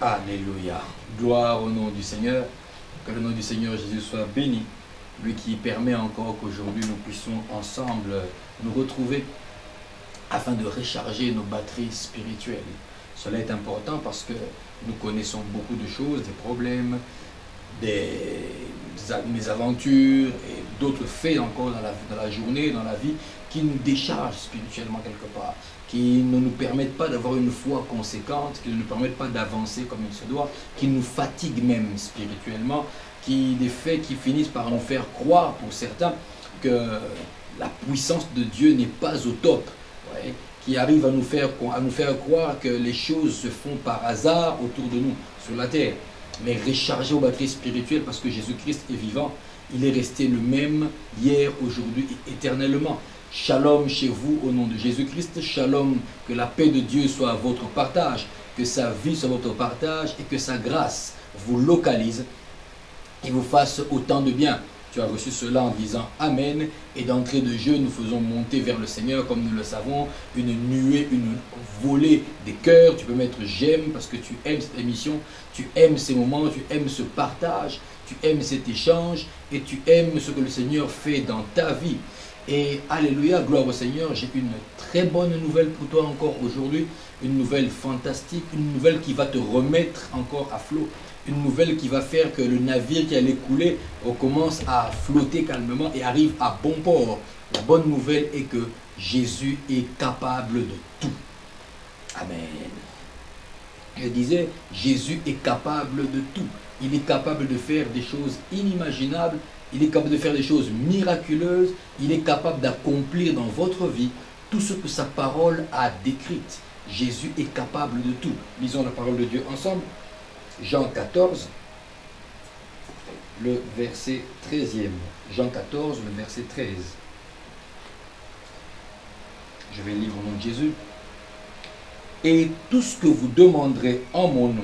Alléluia. Gloire au nom du Seigneur. Que le nom du Seigneur Jésus soit béni. Lui qui permet encore qu'aujourd'hui nous puissions ensemble nous retrouver afin de recharger nos batteries spirituelles. Cela est important parce que nous connaissons beaucoup de choses, des problèmes, des aventures et d'autres faits encore dans la journée, dans la vie, qui nous déchargent spirituellement quelque part, qui ne nous permettent pas d'avoir une foi conséquente, qui ne nous permettent pas d'avancer comme il se doit, qui nous fatiguent même spirituellement, des faits qui finissent par nous faire croire pour certains que la puissance de Dieu n'est pas au top, ouais, qui arrivent à nous faire croire que les choses se font par hasard autour de nous, sur la terre. Mais recharger aux batteries spirituelles parce que Jésus-Christ est vivant, il est resté le même hier, aujourd'hui et éternellement. Shalom chez vous au nom de Jésus-Christ, shalom, que la paix de Dieu soit à votre partage, que sa vie soit votre partage et que sa grâce vous localise et vous fasse autant de bien. Tu as reçu cela en disant Amen. Et d'entrée de jeu, nous faisons monter vers le Seigneur, comme nous le savons, une nuée, une volée des cœurs. Tu peux mettre j'aime parce que tu aimes cette émission, tu aimes ces moments, tu aimes ce partage, tu aimes cet échange et tu aimes ce que le Seigneur fait dans ta vie. Et alléluia, gloire au Seigneur, j'ai une très bonne nouvelle pour toi encore aujourd'hui, une nouvelle fantastique, une nouvelle qui va te remettre encore à flot. Une nouvelle qui va faire que le navire qui allait couler recommence à flotter calmement et arrive à bon port. La bonne nouvelle est que Jésus est capable de tout. Amen. Je disais, Jésus est capable de tout. Il est capable de faire des choses inimaginables. Il est capable de faire des choses miraculeuses. Il est capable d'accomplir dans votre vie tout ce que sa parole a décrit. Jésus est capable de tout. Lisons la parole de Dieu ensemble. Jean 14, le verset 13e. Jean 14, le verset 13. Je vais lire au nom de Jésus. Et tout ce que vous demanderez en mon nom,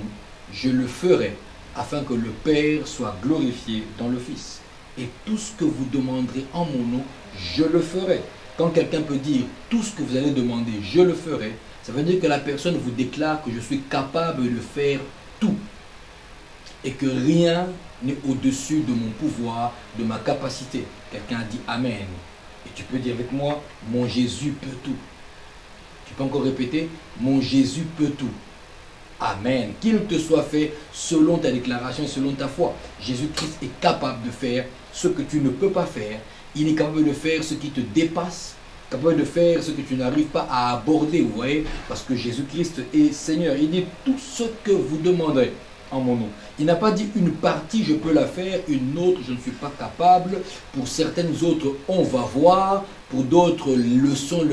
je le ferai, afin que le Père soit glorifié dans le Fils. Et tout ce que vous demanderez en mon nom, je le ferai. Quand quelqu'un peut dire tout ce que vous allez demander, je le ferai, ça veut dire que la personne vous déclare que je suis capable de faire tout. Et que rien n'est au-dessus de mon pouvoir, de ma capacité. Quelqu'un a dit Amen. Et tu peux dire avec moi, mon Jésus peut tout. Tu peux encore répéter, mon Jésus peut tout. Amen. Qu'il te soit fait selon ta déclaration et selon ta foi. Jésus-Christ est capable de faire ce que tu ne peux pas faire. Il est capable de faire ce qui te dépasse. Capable de faire ce que tu n'arrives pas à aborder. Vous voyez, parce que Jésus-Christ est Seigneur. Il dit tout ce que vous demanderez en mon nom. Il n'a pas dit une partie je peux la faire, une autre je ne suis pas capable. Pour certaines autres on va voir, pour d'autres laissons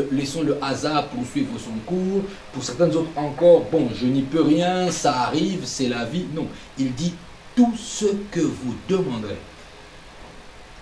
le hasard poursuivre son cours. Pour certaines autres encore, bon je n'y peux rien, ça arrive, c'est la vie. Non, il dit tout ce que vous demanderez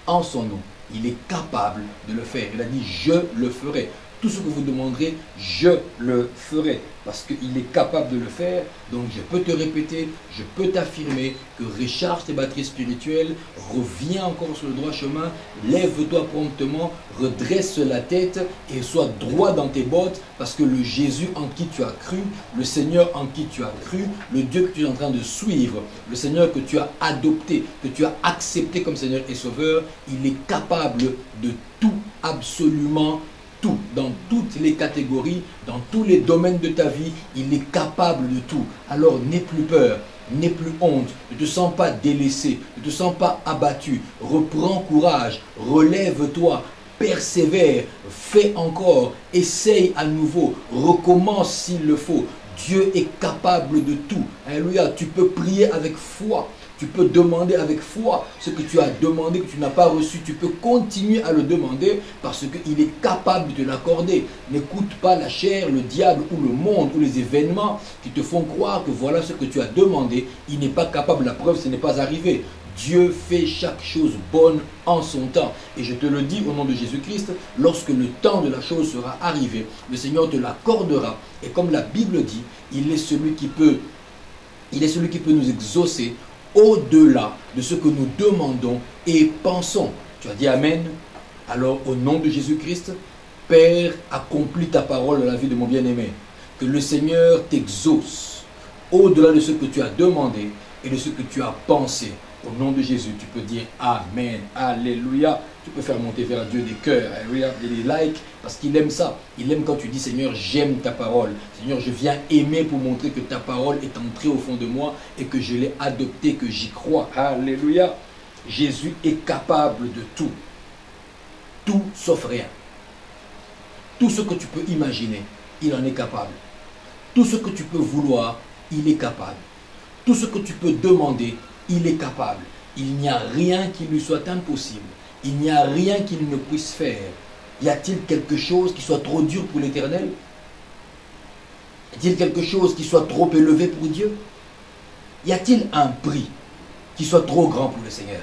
en son nom. Il est capable de le faire. Il a dit je le ferai. Tout ce que vous demanderez, je le ferai. Parce qu'il est capable de le faire. Donc je peux te répéter, je peux t'affirmer que recharge tes batteries spirituelles, reviens encore sur le droit chemin, lève-toi promptement, redresse la tête et sois droit dans tes bottes. Parce que le Jésus en qui tu as cru, le Seigneur en qui tu as cru, le Dieu que tu es en train de suivre, le Seigneur que tu as adopté, que tu as accepté comme Seigneur et Sauveur, il est capable de tout, absolument tout, dans toutes les catégories, dans tous les domaines de ta vie, il est capable de tout. Alors n'aie plus peur, n'aie plus honte, ne te sens pas délaissé, ne te sens pas abattu. Reprends courage, relève-toi, persévère, fais encore, essaye à nouveau, recommence s'il le faut. Dieu est capable de tout. Alléluia, tu peux prier avec foi. Tu peux demander avec foi ce que tu as demandé, que tu n'as pas reçu. Tu peux continuer à le demander parce qu'il est capable de te l'accorder. N'écoute pas la chair, le diable ou le monde ou les événements qui te font croire que voilà ce que tu as demandé. Il n'est pas capable, la preuve, ce n'est pas arrivé. Dieu fait chaque chose bonne en son temps. Et je te le dis au nom de Jésus-Christ, lorsque le temps de la chose sera arrivé, le Seigneur te l'accordera. Et comme la Bible dit, il est celui qui peut nous exaucer au-delà de ce que nous demandons et pensons. Tu as dit Amen. Alors au nom de Jésus-Christ, Père, accomplis ta parole dans la vie de mon bien-aimé. Que le Seigneur t'exauce au-delà de ce que tu as demandé et de ce que tu as pensé. Au nom de Jésus, tu peux dire Amen, Alléluia. Tu peux faire monter vers Dieu des cœurs, Alléluia, et des likes, parce qu'il aime ça. Il aime quand tu dis Seigneur, j'aime ta parole. Seigneur, je viens aimer pour montrer que ta parole est entrée au fond de moi et que je l'ai adoptée, que j'y crois. Alléluia. Jésus est capable de tout. Tout sauf rien. Tout ce que tu peux imaginer, il en est capable. Tout ce que tu peux vouloir, il est capable. Tout ce que tu peux demander, il est capable. Il n'y a rien qui lui soit impossible. Il n'y a rien qu'il ne puisse faire. Y a-t-il quelque chose qui soit trop dur pour l'Éternel? Y a-t-il quelque chose qui soit trop élevé pour Dieu? Y a-t-il un prix qui soit trop grand pour le Seigneur?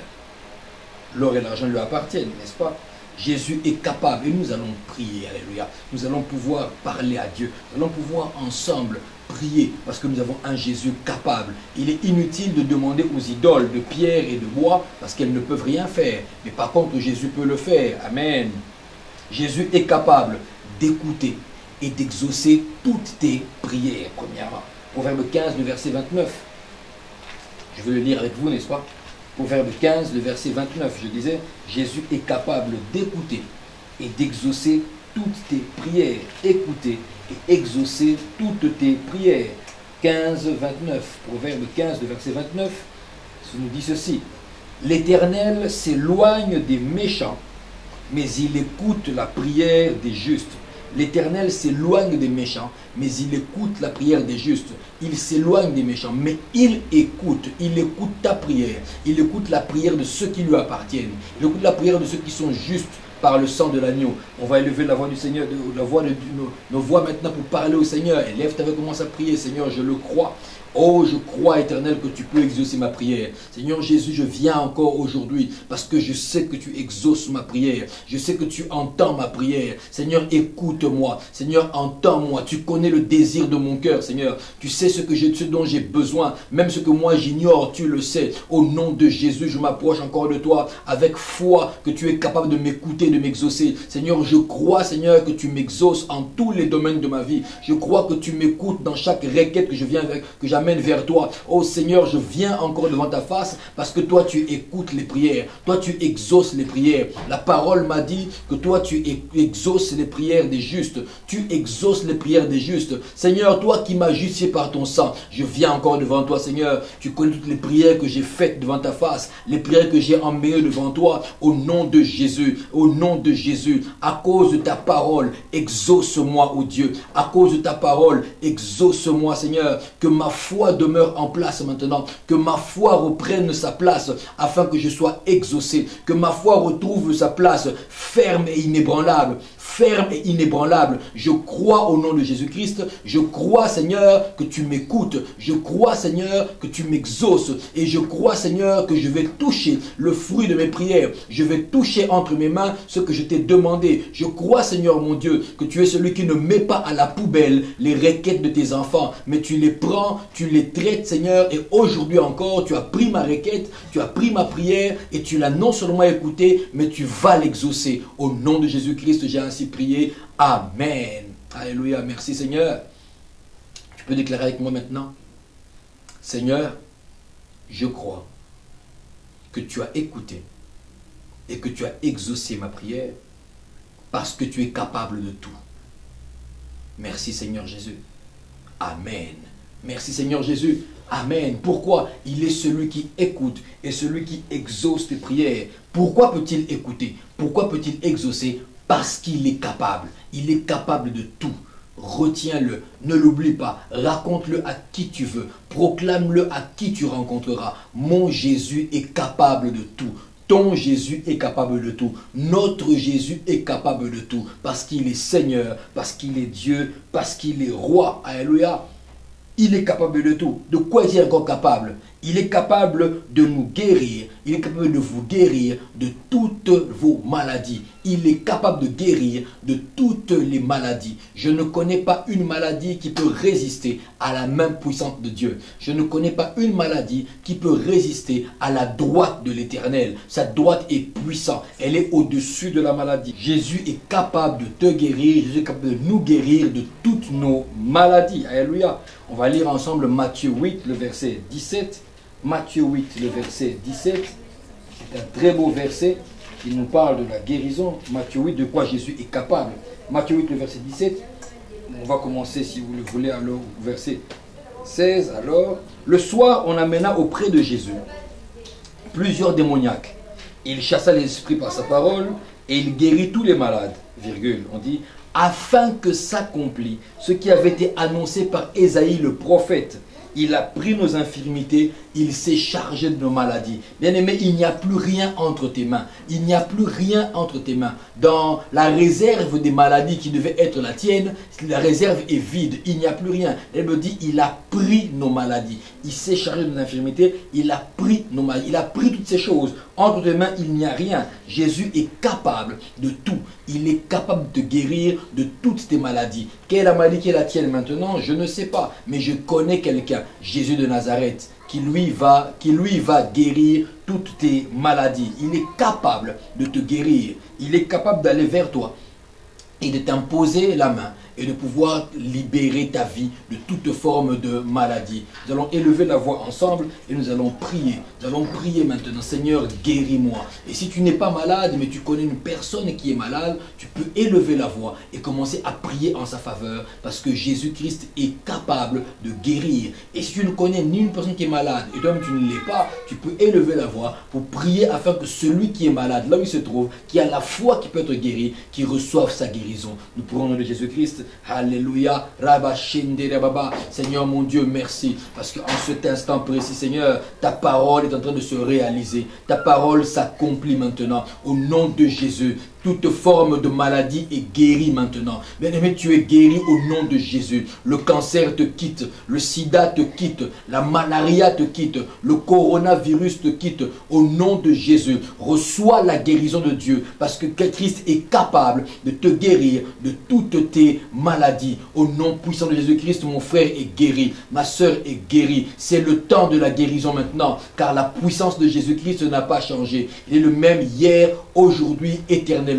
L'or et l'argent lui appartiennent, n'est-ce pas? Jésus est capable et nous allons prier, alléluia. Nous allons pouvoir parler à Dieu. Nous allons pouvoir ensemble prier parce que nous avons un Jésus capable. Il est inutile de demander aux idoles de pierre et de bois parce qu'elles ne peuvent rien faire. Mais par contre, Jésus peut le faire. Amen. Jésus est capable d'écouter et d'exaucer toutes tes prières, premièrement. Proverbe 15, le verset 29. Je veux le lire avec vous, n'est-ce pas? Proverbe 15, le verset 29, je disais, Jésus est capable d'écouter et d'exaucer toutes tes prières. Écouter et exaucer toutes tes prières. 15, 29, Proverbe 15, le verset 29, ça nous dit ceci. L'Éternel s'éloigne des méchants, mais il écoute la prière des justes. L'Éternel s'éloigne des méchants, mais il écoute la prière des justes. Il s'éloigne des méchants, mais il écoute ta prière. Il écoute la prière de ceux qui lui appartiennent. Il écoute la prière de ceux qui sont justes par le sang de l'agneau. On va élever la voix du Seigneur, nos voix maintenant pour parler au Seigneur. Élève ta voix, commence à prier, Seigneur, je le crois. Oh, je crois, Éternel, que tu peux exaucer ma prière. Seigneur Jésus, je viens encore aujourd'hui parce que je sais que tu exauces ma prière. Je sais que tu entends ma prière. Seigneur, écoute-moi. Seigneur, entends-moi. Tu connais le désir de mon cœur, Seigneur. Tu sais ce dont j'ai besoin. Même ce que moi j'ignore, tu le sais. Au nom de Jésus, je m'approche encore de toi avec foi que tu es capable de m'écouter, de m'exaucer. Seigneur, je crois, Seigneur, que tu m'exauces en tous les domaines de ma vie. Je crois que tu m'écoutes dans chaque requête que je viens avec, que j'amène vers toi. Oh Seigneur, je viens encore devant ta face parce que toi tu écoutes les prières, toi tu exauces les prières. La parole m'a dit que toi tu exauces les prières des justes, tu exauces les prières des justes. Seigneur, toi qui m'as justifié par ton sang, je viens encore devant toi, Seigneur. Tu connais toutes les prières que j'ai faites devant ta face, les prières que j'ai emmenées devant toi, au nom de Jésus, au nom de Jésus. À cause de ta parole, exauce-moi, oh Dieu. À cause de ta parole, exauce-moi, Seigneur. Que ma foi demeure en place maintenant, que ma foi reprenne sa place afin que je sois exaucé, que ma foi retrouve sa place ferme et inébranlable. Ferme et inébranlable. Je crois au nom de Jésus-Christ. Je crois, Seigneur, que tu m'écoutes. Je crois, Seigneur, que tu m'exauces. Et je crois, Seigneur, que je vais toucher le fruit de mes prières. Je vais toucher entre mes mains ce que je t'ai demandé. Je crois, Seigneur mon Dieu, que tu es celui qui ne met pas à la poubelle les requêtes de tes enfants, mais tu les prends, tu les traites, Seigneur. Et aujourd'hui encore, tu as pris ma requête, tu as pris ma prière et tu l'as non seulement écoutée, mais tu vas l'exaucer. Au nom de Jésus-Christ, j'ai ainsi prié. Amen. Alléluia. Merci Seigneur. Tu peux déclarer avec moi maintenant. Seigneur, je crois que tu as écouté et que tu as exaucé ma prière parce que tu es capable de tout. Merci Seigneur Jésus. Amen. Merci Seigneur Jésus. Amen. Pourquoi? Il est celui qui écoute et celui qui exauce tes prières. Pourquoi peut-il écouter? Pourquoi peut-il exaucer? Parce qu'il est capable. Il est capable de tout. Retiens-le, ne l'oublie pas, raconte-le à qui tu veux, proclame-le à qui tu rencontreras. Mon Jésus est capable de tout. Ton Jésus est capable de tout. Notre Jésus est capable de tout. Parce qu'il est Seigneur, parce qu'il est Dieu, parce qu'il est roi. Alléluia. Il est capable de tout. De quoi est-il encore capable? Il est capable de nous guérir. Il est capable de vous guérir de toutes vos maladies. Il est capable de guérir de toutes les maladies. Je ne connais pas une maladie qui peut résister à la main puissante de Dieu. Je ne connais pas une maladie qui peut résister à la droite de l'Éternel. Sa droite est puissante. Elle est au-dessus de la maladie. Jésus est capable de te guérir. Jésus est capable de nous guérir de toutes nos maladies. Alléluia. On va lire ensemble Matthieu 8, le verset 17. Matthieu 8, le verset 17. C'est un très beau verset qui nous parle de la guérison. Matthieu 8, de quoi Jésus est capable. Matthieu 8, le verset 17. On va commencer, si vous le voulez, alors au verset 16. Alors, le soir, on amena auprès de Jésus plusieurs démoniaques. Il chassa les esprits par sa parole et il guérit tous les malades. Virgule, on dit, afin que s'accomplisse ce qui avait été annoncé par Ésaïe le prophète. Il a pris nos infirmités, il s'est chargé de nos maladies. Bien-aimé, il n'y a plus rien entre tes mains. Il n'y a plus rien entre tes mains. Dans la réserve des maladies qui devait être la tienne, la réserve est vide. Il n'y a plus rien. Elle me dit, il a pris nos maladies. Il s'est chargé de nos infirmités, il a pris nos maladies. Il a pris toutes ces choses. Entre tes mains, il n'y a rien. Jésus est capable de tout. Il est capable de te guérir de toutes tes maladies. Quelle est la maladie qui est la tienne maintenant? Je ne sais pas. Mais je connais quelqu'un, Jésus de Nazareth, qui lui va guérir toutes tes maladies. Il est capable de te guérir. Il est capable d'aller vers toi et de t'imposer la main et de pouvoir libérer ta vie de toute forme de maladie. Nous allons élever la voix ensemble et nous allons prier. Nous allons prier maintenant. Seigneur, guéris-moi. Et si tu n'es pas malade, mais tu connais une personne qui est malade, tu peux élever la voix et commencer à prier en sa faveur parce que Jésus-Christ est capable de guérir. Et si tu ne connais ni une personne qui est malade et toi-même tu ne l'es pas, tu peux élever la voix pour prier afin que celui qui est malade, là où il se trouve, qui a la foi qui peut être guéri, qui reçoive sa guérison. Nous pourrons au nom de Jésus-Christ. Alléluia. Seigneur mon Dieu, merci. Parce qu'en cet instant précis, Seigneur, ta parole est en train de se réaliser. Ta parole s'accomplit maintenant. Au nom de Jésus. Toute forme de maladie est guérie maintenant. Bien-aimé, tu es guéri au nom de Jésus. Le cancer te quitte, le sida te quitte, la malaria te quitte, le coronavirus te quitte. Au nom de Jésus, reçois la guérison de Dieu parce que Christ est capable de te guérir de toutes tes maladies. Au nom puissant de Jésus-Christ, mon frère est guéri, ma soeur est guérie. C'est le temps de la guérison maintenant car la puissance de Jésus-Christ n'a pas changé. Il est le même hier, aujourd'hui, éternellement.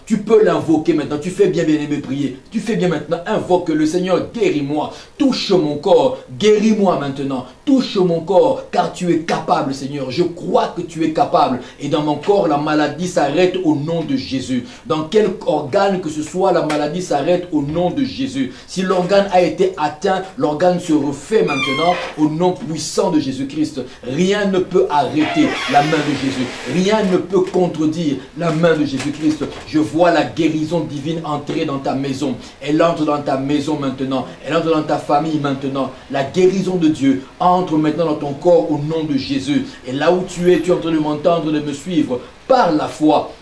Tu peux l'invoquer maintenant. Tu fais bien, bien-aimé, prier. Tu fais bien maintenant. Invoque le Seigneur. Guéris-moi. Touche mon corps. Guéris-moi maintenant. Touche mon corps. Car tu es capable, Seigneur. Je crois que tu es capable. Et dans mon corps, la maladie s'arrête au nom de Jésus. Dans quel organe que ce soit, la maladie s'arrête au nom de Jésus. Si l'organe a été atteint, l'organe se refait maintenant au nom puissant de Jésus-Christ. Rien ne peut arrêter la main de Jésus. Rien ne peut contredire la main de Jésus-Christ. Je vois la guérison divine entrer dans ta maison. Elle entre dans ta maison maintenant. Elle entre dans ta famille maintenant. La guérison de Dieu entre maintenant dans ton corps au nom de Jésus. Et là où tu es en train de m'entendre, de me suivre par la foi.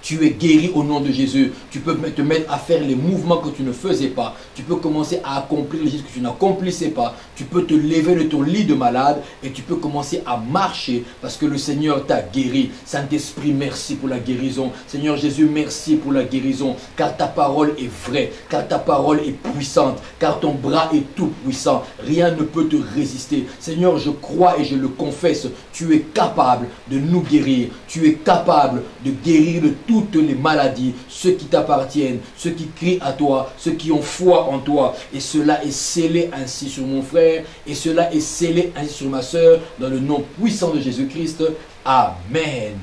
Tu es guéri au nom de Jésus. Tu peux te mettre à faire les mouvements que tu ne faisais pas. Tu peux commencer à accomplir les choses que tu n'accomplissais pas. Tu peux te lever de ton lit de malade et tu peux commencer à marcher parce que le Seigneur t'a guéri. Saint-Esprit, merci pour la guérison. Seigneur Jésus, merci pour la guérison. Car ta parole est vraie. Car ta parole est puissante. Car ton bras est tout puissant. Rien ne peut te résister. Seigneur, je crois et je le confesse. Tu es capable de nous guérir. Tu es capable de guérir de toutes les maladies, ceux qui t'appartiennent, ceux qui crient à toi, ceux qui ont foi en toi. Et cela est scellé ainsi sur mon frère, et cela est scellé ainsi sur ma soeur, dans le nom puissant de Jésus-Christ. Amen.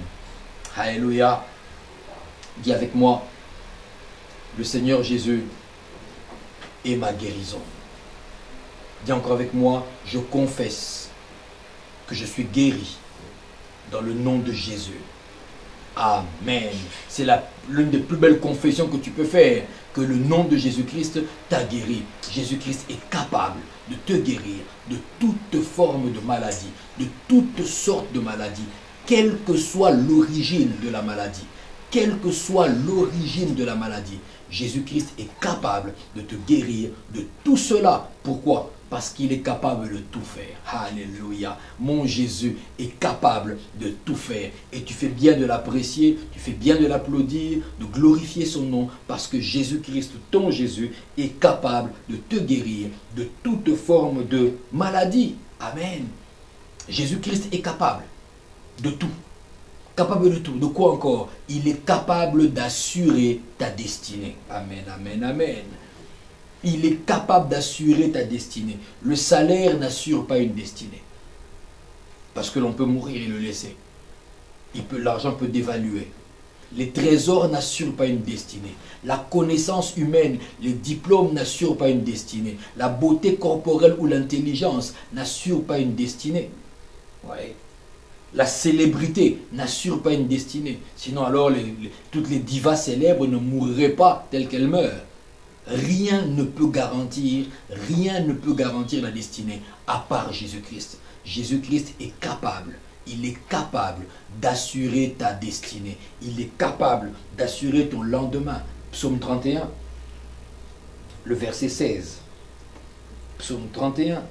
Alléluia. Dis avec moi, le Seigneur Jésus est ma guérison. Dis encore avec moi, je confesse que je suis guéri dans le nom de Jésus. Amen. C'est l'une des plus belles confessions que tu peux faire, que le nom de Jésus-Christ t'a guéri. Jésus-Christ est capable de te guérir de toute forme de maladie, de toutes sortes de maladies, quelle que soit l'origine de la maladie. Quelle que soit l'origine de la maladie, Jésus-Christ est capable de te guérir de tout cela. Pourquoi? parce qu'il est capable de tout faire. Alléluia. Mon Jésus est capable de tout faire. Et tu fais bien de l'apprécier, tu fais bien de l'applaudir, de glorifier son nom, parce que Jésus-Christ, ton Jésus, est capable de te guérir de toute forme de maladie. Amen. Jésus-Christ est capable de tout. Capable de tout. De quoi encore? Il est capable d'assurer ta destinée. Amen, amen, amen. Il est capable d'assurer ta destinée. Le salaire n'assure pas une destinée. Parce que l'on peut mourir et le laisser. L'argent peut dévaluer. Les trésors n'assurent pas une destinée. La connaissance humaine, les diplômes n'assurent pas une destinée. La beauté corporelle ou l'intelligence n'assurent pas une destinée. Ouais. La célébrité n'assure pas une destinée. Sinon alors toutes les divas célèbres ne mourraient pas telles qu'elles meurent. Rien ne peut garantir la destinée à part Jésus-Christ. Jésus-Christ est capable. Il est capable d'assurer ta destinée. Il est capable d'assurer ton lendemain. Psaume 31, le verset 16. Psaume 31,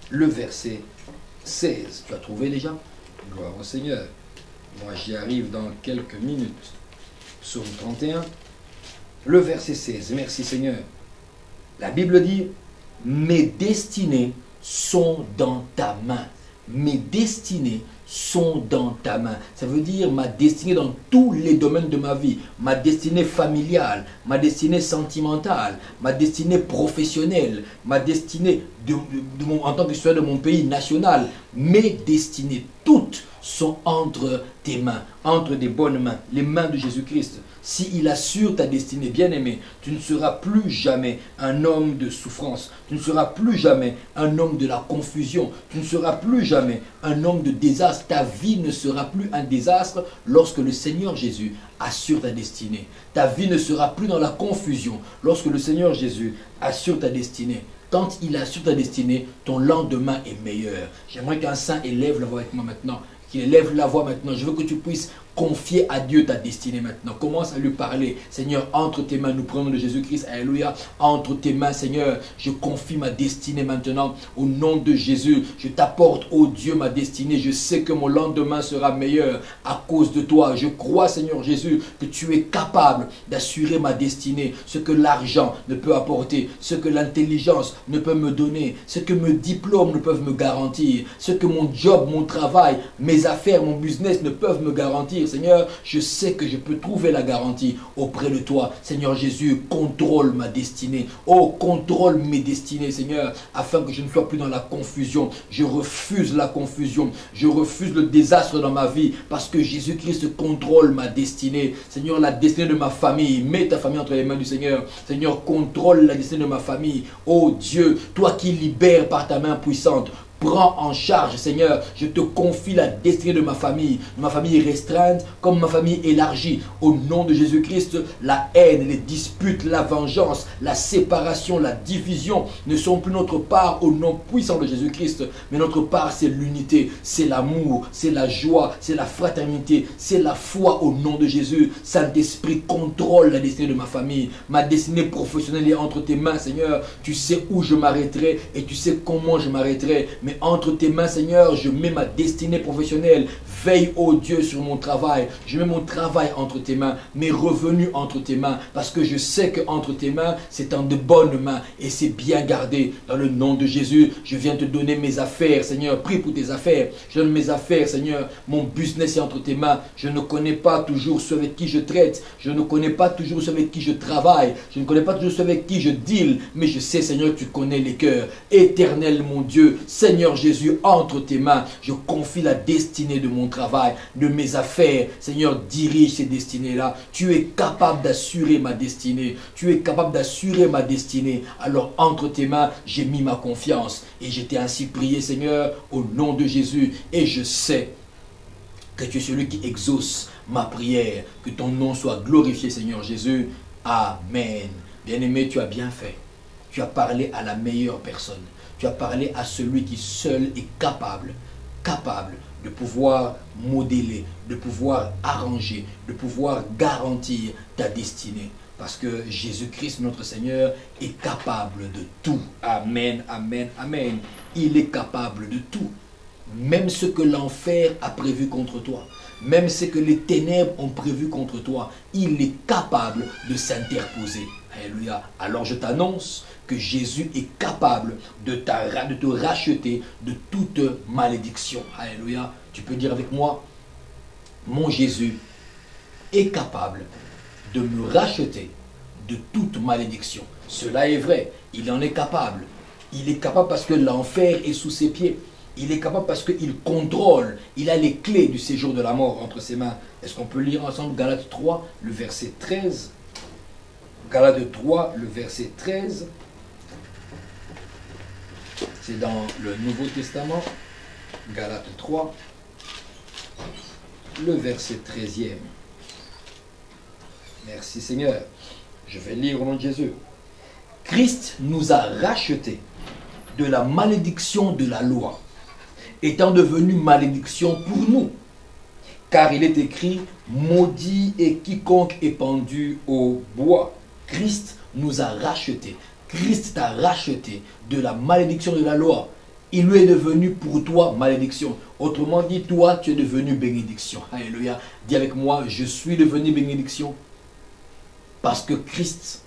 le verset 16. Tu as trouvé déjà? Gloire au Seigneur. Moi, j'y arrive dans quelques minutes. Psaume 31, le verset 16. Merci Seigneur. La Bible dit, mes destinées sont dans ta main. Mes destinées sont dans ta main. Ça veut dire ma destinée dans tous les domaines de ma vie. Ma destinée familiale, ma destinée sentimentale, ma destinée professionnelle, ma destinée en tant que citoyen de mon pays national. Mes destinées, toutes sont entre tes mains, entre des bonnes mains, les mains de Jésus-Christ. S'il assure ta destinée, bien-aimé, tu ne seras plus jamais un homme de souffrance. Tu ne seras plus jamais un homme de la confusion. Tu ne seras plus jamais un homme de désastre. Ta vie ne sera plus un désastre lorsque le Seigneur Jésus assure ta destinée. Ta vie ne sera plus dans la confusion lorsque le Seigneur Jésus assure ta destinée. Quand il assure ta destinée, ton lendemain est meilleur. J'aimerais qu'un saint élève la voix avec moi maintenant. Qu'il élève la voix maintenant. Je veux que tu puisses confier à Dieu ta destinée maintenant. Commence à lui parler. Seigneur, entre tes mains, nous prenons de Jésus-Christ. Alléluia. Entre tes mains, Seigneur, je confie ma destinée maintenant. Au nom de Jésus, je t'apporte, ô Dieu, ma destinée. Je sais que mon lendemain sera meilleur à cause de toi. Je crois, Seigneur Jésus, que tu es capable d'assurer ma destinée. Ce que l'argent ne peut apporter, ce que l'intelligence ne peut me donner, ce que mes diplômes ne peuvent me garantir, ce que mon job, mon travail, mes affaires, mon business ne peuvent me garantir. Seigneur, je sais que je peux trouver la garantie auprès de toi. Seigneur Jésus, contrôle ma destinée. Oh, contrôle mes destinées, Seigneur, afin que je ne sois plus dans la confusion. Je refuse la confusion. Je refuse le désastre dans ma vie parce que Jésus-Christ contrôle ma destinée. Seigneur, la destinée de ma famille. Mets ta famille entre les mains du Seigneur. Seigneur, contrôle la destinée de ma famille. Oh Dieu, toi qui libères par ta main puissante. Prends en charge, Seigneur, je te confie la destinée de ma famille restreinte comme ma famille élargie. Au nom de Jésus-Christ, la haine, les disputes, la vengeance, la séparation, la division ne sont plus notre part au nom puissant de Jésus-Christ. Mais notre part, c'est l'unité, c'est l'amour, c'est la joie, c'est la fraternité, c'est la foi au nom de Jésus. Saint-Esprit, contrôle la destinée de ma famille. Ma destinée professionnelle est entre tes mains, Seigneur. Tu sais où je m'arrêterai et tu sais comment je m'arrêterai. Mais entre tes mains, Seigneur, je mets ma destinée professionnelle. Veille, ô Dieu, sur mon travail. Je mets mon travail entre tes mains, mes revenus entre tes mains, parce que je sais qu'entre tes mains, c'est en de bonnes mains et c'est bien gardé. Dans le nom de Jésus, je viens te donner mes affaires, Seigneur. Prie pour tes affaires. Je donne mes affaires, Seigneur. Mon business est entre tes mains. Je ne connais pas toujours ceux avec qui je traite. Je ne connais pas toujours ceux avec qui je travaille. Je ne connais pas toujours ceux avec qui je deal. Mais je sais, Seigneur, tu connais les cœurs. Éternel, mon Dieu, Seigneur Jésus, entre tes mains, je confie la destinée de mon travail, de mes affaires. Seigneur, dirige ces destinées-là. Tu es capable d'assurer ma destinée. Tu es capable d'assurer ma destinée. Alors, entre tes mains, j'ai mis ma confiance. Et je t'ai ainsi prié, Seigneur, au nom de Jésus. Et je sais que tu es celui qui exauce ma prière. Que ton nom soit glorifié, Seigneur Jésus. Amen. Bien-aimé, tu as bien fait. Tu as parlé à la meilleure personne. Tu as parlé à celui qui seul est capable de pouvoir modeler, de pouvoir arranger, de pouvoir garantir ta destinée. Parce que Jésus-Christ, notre Seigneur, est capable de tout. Amen, amen, amen. Il est capable de tout. Même ce que l'enfer a prévu contre toi, même ce que les ténèbres ont prévu contre toi, il est capable de s'interposer. Alléluia. Alors je t'annonce que Jésus est capable de te racheter de toute malédiction. Alléluia. Tu peux dire avec moi, mon Jésus est capable de me racheter de toute malédiction. Cela est vrai, il en est capable. Il est capable parce que l'enfer est sous ses pieds. Il est capable parce qu'il contrôle, il a les clés du séjour de la mort entre ses mains. Est-ce qu'on peut lire ensemble Galates 3, le verset 13? Galates 3, le verset 13. C'est dans le Nouveau Testament. Galates 3, le verset 13e. Merci Seigneur. Je vais lire au nom de Jésus. Christ nous a rachetés de la malédiction de la loi, étant devenu malédiction pour nous. Car il est écrit, maudit est quiconque est pendu au bois. Christ nous a rachetés. Christ t'a racheté de la malédiction de la loi. Il lui est devenu pour toi malédiction. Autrement dit, toi, tu es devenu bénédiction. Alléluia. Dis avec moi, je suis devenu bénédiction. Parce que Christ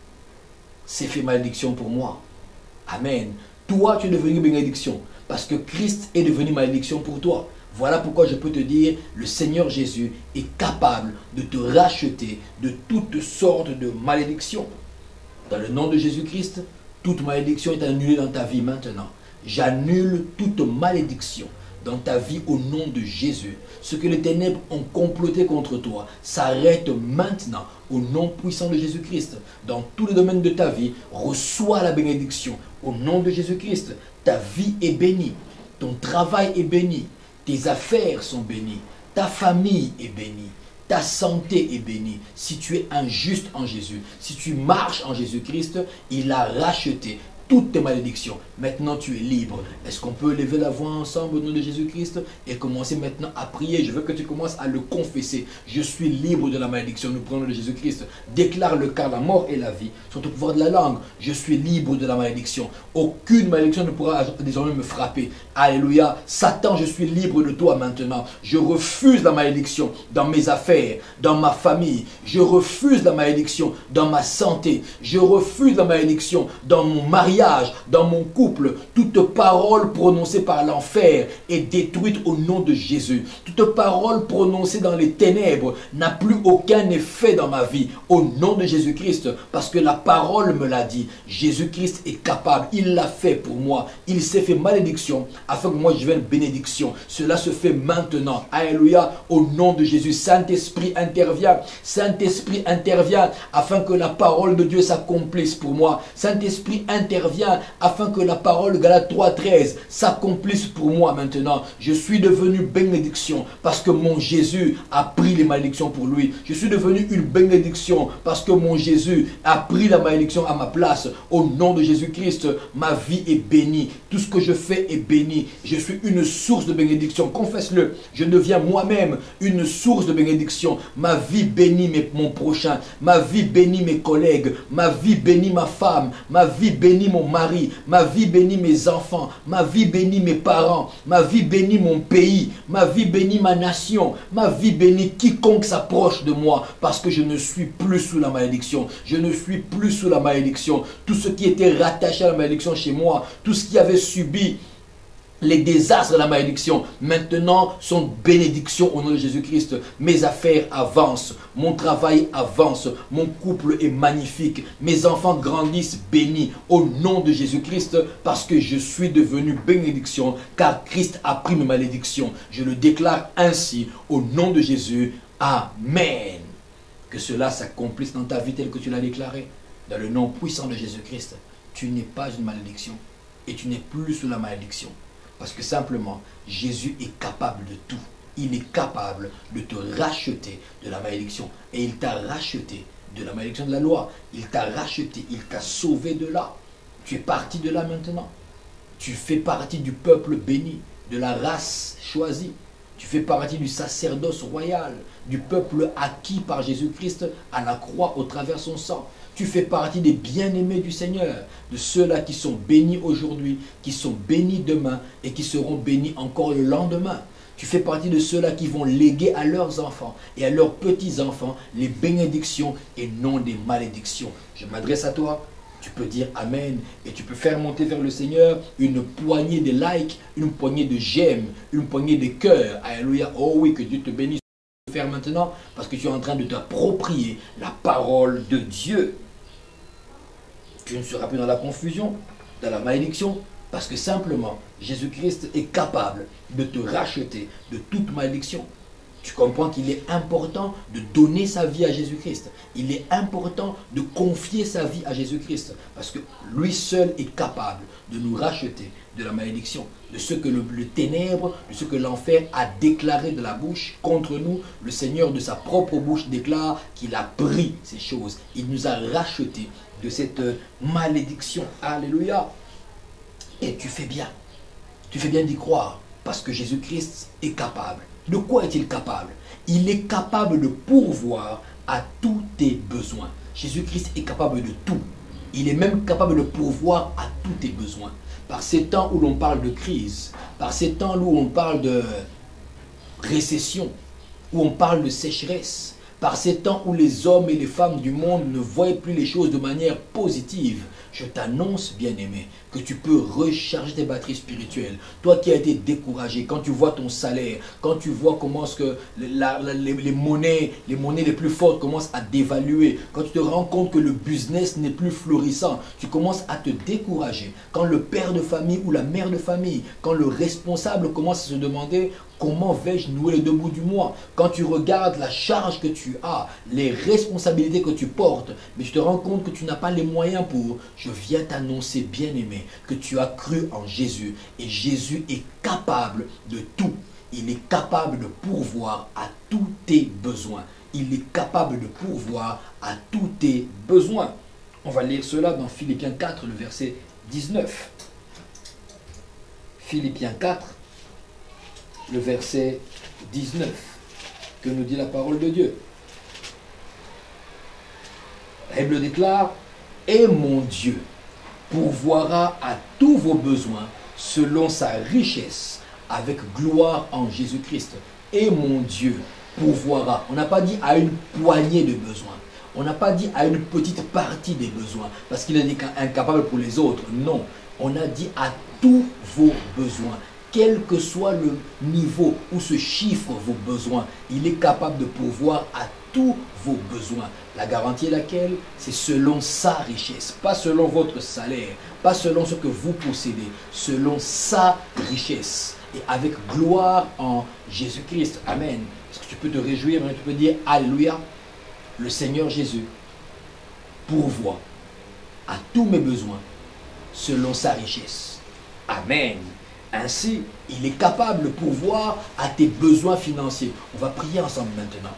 s'est fait malédiction pour moi. Amen. Toi, tu es devenu bénédiction. Parce que Christ est devenu malédiction pour toi. Voilà pourquoi je peux te dire, le Seigneur Jésus est capable de te racheter de toutes sortes de malédictions. Dans le nom de Jésus-Christ, toute malédiction est annulée dans ta vie maintenant. J'annule toute malédiction dans ta vie au nom de Jésus. Ce que les ténèbres ont comploté contre toi s'arrête maintenant au nom puissant de Jésus-Christ. Dans tous les domaines de ta vie, reçois la bénédiction au nom de Jésus-Christ. Ta vie est bénie, ton travail est béni, tes affaires sont bénies, ta famille est bénie, ta santé est bénie. Si tu es injuste en Jésus, si tu marches en Jésus-Christ, il a racheté toutes tes malédictions. Maintenant, tu es libre. Est-ce qu'on peut lever la voix ensemble au nom de Jésus-Christ et commencer maintenant à prier? Je veux que tu commences à le confesser. Je suis libre de la malédiction. Nous prenons de Jésus-Christ. Déclare-le, car la mort et la vie sont au pouvoir de la langue. Je suis libre de la malédiction. Aucune malédiction ne pourra désormais me frapper. Alléluia. Satan, je suis libre de toi maintenant. Je refuse la malédiction dans mes affaires, dans ma famille. Je refuse la malédiction dans ma santé. Je refuse la malédiction dans mon mariage, dans mon couple. Toute parole prononcée par l'enfer est détruite au nom de Jésus. Toute parole prononcée dans les ténèbres n'a plus aucun effet dans ma vie au nom de Jésus-Christ, parce que la parole me l'a dit. Jésus-Christ est capable, il l'a fait pour moi. Il s'est fait malédiction afin que moi je devienne bénédiction. Cela se fait maintenant. Alléluia, au nom de Jésus. Saint-Esprit intervient. Saint-Esprit intervient afin que la parole de Dieu s'accomplisse pour moi. Saint-Esprit intervient afin que la parole Galates 3:13 s'accomplisse pour moi maintenant. Je suis devenu bénédiction parce que mon Jésus a pris les malédictions pour lui. Je suis devenu une bénédiction parce que mon Jésus a pris la malédiction à ma place. Au nom de Jésus-Christ, ma vie est bénie. Tout ce que je fais est béni. Je suis une source de bénédiction. Confesse-le. Je deviens moi-même une source de bénédiction. Ma vie bénit mon prochain. Ma vie bénit mes collègues. Ma vie bénit ma femme. Ma vie bénit mon mari. Ma vie bénit mes enfants. Ma vie bénit mes parents. Ma vie bénit mon pays. Ma vie bénit ma nation. Ma vie bénit quiconque s'approche de moi, parce que je ne suis plus sous la malédiction. Je ne suis plus sous la malédiction. Tout ce qui était rattaché à la malédiction chez moi, tout ce qui avait subi les désastres de la malédiction, maintenant sont bénédictions au nom de Jésus-Christ. Mes affaires avancent, mon travail avance, mon couple est magnifique, mes enfants grandissent bénis au nom de Jésus-Christ, parce que je suis devenu bénédiction, car Christ a pris mes malédictions. Je le déclare ainsi au nom de Jésus. Amen. Que cela s'accomplisse dans ta vie tel que tu l'as déclaré. Dans le nom puissant de Jésus-Christ, tu n'es pas une malédiction et tu n'es plus sous la malédiction. Parce que simplement, Jésus est capable de tout. Il est capable de te racheter de la malédiction. Et il t'a racheté de la malédiction de la loi. Il t'a racheté, il t'a sauvé de là. Tu es parti de là maintenant. Tu fais partie du peuple béni, de la race choisie. Tu fais partie du sacerdoce royal, du peuple acquis par Jésus-Christ à la croix au travers de son sang. Tu fais partie des bien-aimés du Seigneur, de ceux-là qui sont bénis aujourd'hui, qui sont bénis demain et qui seront bénis encore le lendemain. Tu fais partie de ceux-là qui vont léguer à leurs enfants et à leurs petits-enfants les bénédictions et non des malédictions. Je m'adresse à toi. Tu peux dire Amen et tu peux faire monter vers le Seigneur une poignée de likes, une poignée de j'aime, une poignée de cœurs. Alléluia. Oh oui, que Dieu te bénisse. Faire maintenant parce que tu es en train de t'approprier la parole de Dieu. Tu ne seras plus dans la confusion, dans la malédiction, parce que simplement Jésus-Christ est capable de te racheter de toute malédiction. Tu comprends qu'il est important de donner sa vie à Jésus-Christ. Il est important de confier sa vie à Jésus-Christ. Parce que lui seul est capable de nous racheter de la malédiction. De ce que le ténèbre, de ce que l'enfer a déclaré de la bouche contre nous. Le Seigneur de sa propre bouche déclare qu'il a pris ces choses. Il nous a rachetés de cette malédiction. Alléluia. Et tu fais bien. Tu fais bien d'y croire. Parce que Jésus-Christ est capable. De quoi est-il capable? Il est capable de pourvoir à tous tes besoins. Jésus-Christ est capable de tout. Il est même capable de pourvoir à tous tes besoins. Par ces temps où l'on parle de crise, par ces temps où on parle de récession, où on parle de sécheresse, par ces temps où les hommes et les femmes du monde ne voient plus les choses de manière positive, je t'annonce, bien-aimé, que tu peux recharger tes batteries spirituelles. Toi qui as été découragé, quand tu vois ton salaire, quand tu vois comment est-ce que les monnaies les plus fortes commencent à dévaluer, quand tu te rends compte que le business n'est plus florissant, tu commences à te décourager. Quand le père de famille ou la mère de famille, quand le responsable commence à se demander comment vais-je nouer les deux bouts du mois? Quand tu regardes la charge que tu as, les responsabilités que tu portes, mais tu te rends compte que tu n'as pas les moyens pour, je viens t'annoncer, bien-aimé, que tu as cru en Jésus. Et Jésus est capable de tout. Il est capable de pourvoir à tous tes besoins. Il est capable de pourvoir à tous tes besoins. On va lire cela dans Philippiens 4, le verset 19. Philippiens 4, le verset 19, que nous dit la parole de Dieu. La Bible déclare, « Et mon Dieu pourvoira à tous vos besoins selon sa richesse avec gloire en Jésus-Christ. » Et mon Dieu pourvoira. On n'a pas dit à une poignée de besoins. On n'a pas dit à une petite partie des besoins, parce qu'il est incapable pour les autres. Non, on a dit à tous vos besoins. Quel que soit le niveau où se chiffrent vos besoins, il est capable de pourvoir à tous vos besoins. La garantie est laquelle? C'est selon sa richesse, pas selon votre salaire, pas selon ce que vous possédez, selon sa richesse. Et avec gloire en Jésus-Christ. Amen. Est-ce que tu peux te réjouir? Tu peux dire Alléluia. Le Seigneur Jésus pourvoit à tous mes besoins selon sa richesse. Amen. Ainsi, il est capable de pourvoir à tes besoins financiers. On va prier ensemble maintenant.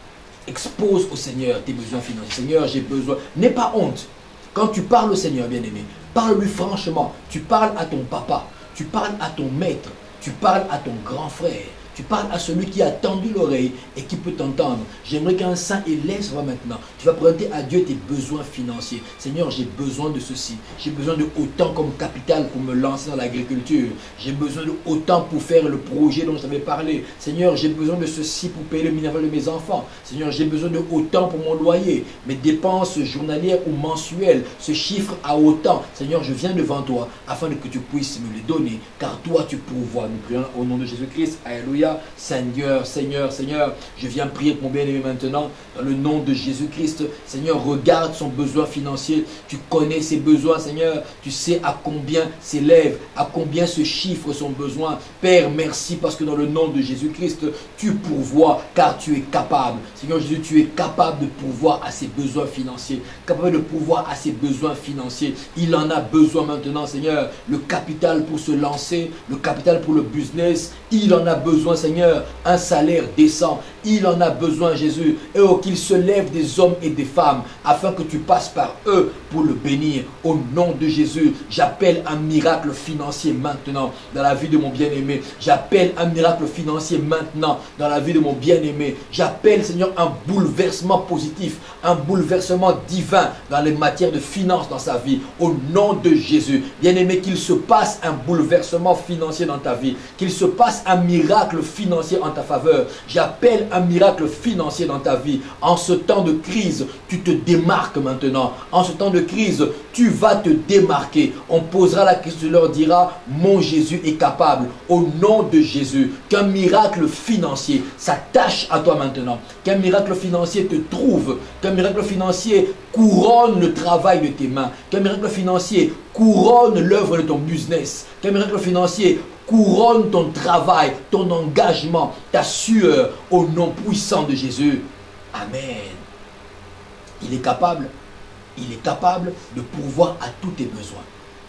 Expose au Seigneur tes besoins financiers. Seigneur, j'ai besoin. N'aie pas honte. Quand tu parles au Seigneur, bien-aimé, parle-lui franchement. Tu parles à ton papa. Tu parles à ton maître. Tu parles à ton grand frère. Tu parles à celui qui a tendu l'oreille et qui peut t'entendre. J'aimerais qu'un saint élève soit maintenant. Tu vas présenter à Dieu tes besoins financiers. Seigneur, j'ai besoin de ceci. J'ai besoin de autant comme capital pour me lancer dans l'agriculture. J'ai besoin de autant pour faire le projet dont je t'avais parlé. Seigneur, j'ai besoin de ceci pour payer le minéral de mes enfants. Seigneur, j'ai besoin de autant pour mon loyer. Mes dépenses journalières ou mensuelles se chiffrent à autant. Seigneur, je viens devant toi afin que tu puisses me les donner. Car toi, tu pourvois. Nous prions au nom de Jésus-Christ. Alléluia. Seigneur, Seigneur, Seigneur, je viens prier pour mon bien-aimé maintenant, dans le nom de Jésus-Christ. Seigneur, regarde son besoin financier. Tu connais ses besoins, Seigneur. Tu sais à combien s'élève, à combien se chiffre son besoin. Père, merci parce que dans le nom de Jésus-Christ, tu pourvois, car tu es capable. Seigneur Jésus, tu es capable de pourvoir à ses besoins financiers. Capable de pourvoir à ses besoins financiers. Il en a besoin maintenant, Seigneur. Le capital pour se lancer, le capital pour le business. Il en a besoin, Seigneur, un salaire décent. Il en a besoin, Jésus. Et oh, qu'il se lève des hommes et des femmes afin que tu passes par eux pour le bénir. Au nom de Jésus, j'appelle un miracle financier maintenant dans la vie de mon bien-aimé. J'appelle un miracle financier maintenant dans la vie de mon bien-aimé. J'appelle, Seigneur, un bouleversement positif, un bouleversement divin dans les matières de finances dans sa vie. Au nom de Jésus, bien-aimé, qu'il se passe un bouleversement financier dans ta vie, qu'il se passe un miracle financier en ta faveur. J'appelle un miracle financier dans ta vie. En ce temps de crise, tu te démarques maintenant. En ce temps de crise, tu vas te démarquer. On posera la question, tu leur diras, mon Jésus est capable. Au nom de Jésus, qu'un miracle financier s'attache à toi maintenant. Qu'un miracle financier te trouve. Qu'un miracle financier couronne le travail de tes mains. Qu'un miracle financier couronne l'œuvre de ton business. Qu'un miracle financier couronne ton travail, ton engagement, ta sueur, au nom puissant de Jésus. Amen. Il est capable de pourvoir à tous tes besoins.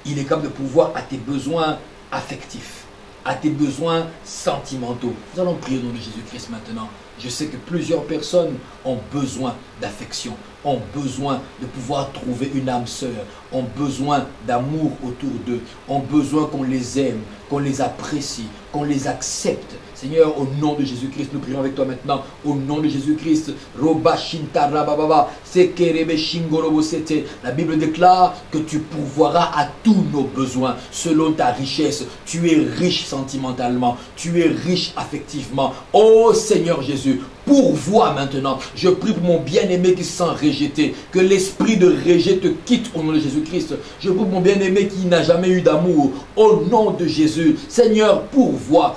Il est capable de pourvoir à tes besoins affectifs, à tes besoins sentimentaux. Nous allons prier au nom de Jésus-Christ maintenant. Je sais que plusieurs personnes ont besoin d'affection, ont besoin de pouvoir trouver une âme sœur, ont besoin d'amour autour d'eux, ont besoin qu'on les aime, qu'on les apprécie, qu'on les accepte. Seigneur, au nom de Jésus-Christ, nous prions avec toi maintenant. Au nom de Jésus-Christ, la Bible déclare que tu pourvoiras à tous nos besoins selon ta richesse. Tu es riche sentimentalement, tu es riche affectivement. Oh Seigneur Jésus, pourvois maintenant. Je prie pour mon bien-aimé qui se sent rejeté, que l'esprit de rejet te quitte au nom de Jésus-Christ. Je prie pour mon bien-aimé qui n'a jamais eu d'amour. Au nom de Jésus, Seigneur, pourvois,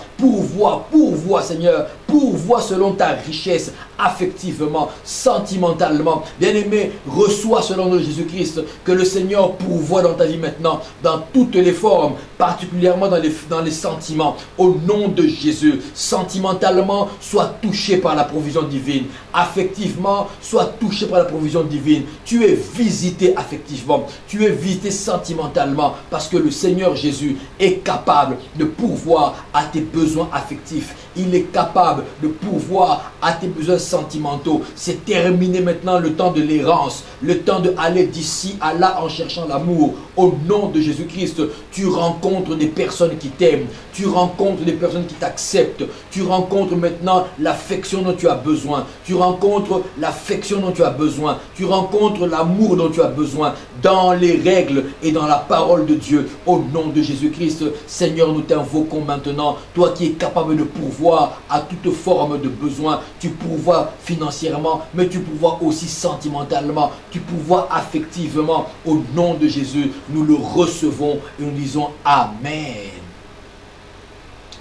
Seigneur, pourvois selon ta richesse, affectivement, sentimentalement. Bien-aimé, reçois selon le nom de Jésus-Christ, que le Seigneur pourvoit dans ta vie maintenant, dans toutes les formes, particulièrement dans les sentiments. Au nom de Jésus, sentimentalement, sois touché par la provision divine. Affectivement, sois touché par la provision divine. Tu es visité affectivement, tu es visité sentimentalement, parce que le Seigneur Jésus est capable de pourvoir à tes besoins affectifs. Il est capable de pourvoir à tes besoins sentimentaux. C'est terminé maintenant le temps de l'errance, le temps de aller d'ici à là en cherchant l'amour. Au nom de Jésus-Christ, tu rencontres des personnes qui t'aiment, tu rencontres des personnes qui t'acceptent, tu rencontres maintenant l'affection dont tu as besoin, tu rencontres l'affection dont tu as besoin, tu rencontres l'amour dont tu as besoin dans les règles et dans la parole de Dieu. Au nom de Jésus-Christ, Seigneur, nous t'invoquons maintenant, toi qui es capable de pourvoir à toute forme de besoin. Tu pourvois financièrement, mais tu pourvois aussi sentimentalement, tu pourvois affectivement. Au nom de Jésus, nous le recevons et nous disons Amen.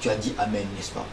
Tu as dit Amen, n'est-ce pas?